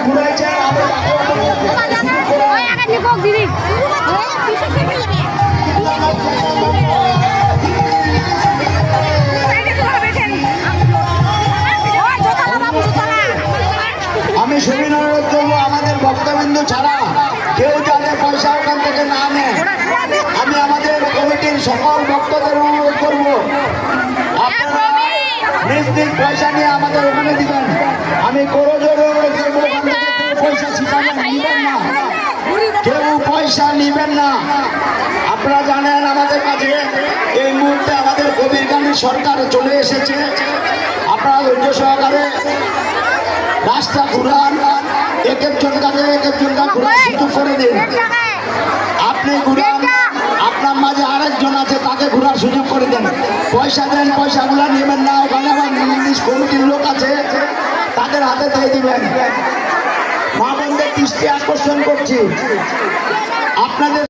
ঘুরাইছে আমি সুবিন অনুরোধ করবো আমাদের ভক্তবিন্দু ছাড়া কেউ যাতে পয়সা ওখান থেকে না নেয়। আমি আমাদের কমিটির সকল ভক্তদের অনুরোধ করবো আপনারা নিজ নিজ পয়সা নিয়ে আমাদের ওখানে দিবেন। আমি করজোর অনুরোধ করবো ওখান থেকে কেউ পয়সা ছিটাবেন নিবেন না, কেউ পয়সা নিবেন না। আপনারা জানেন আমাদের কাছে এই মুহূর্তে আমাদের কবিরকান্দি সরকার চলে এসেছে। আপনারা ধৈর্য সহকারে রাস্তা ঘুরান, এক একজন কাছে এক একজন ঘুরান সুযোগ করে দিন। আপনি ঘুরান, আপনার মাঝে আরেকজন আছে তাকে ঘুরার সুযোগ করে দেন। পয়সা দেন, পয়সাগুলো নেবেন না। ওখানে আমার নিজ কমিটির লোক আছে তাদের হাতে দিয়ে দিবেন। মা বোনদের দৃষ্টি আকর্ষণ করছি আপনাদের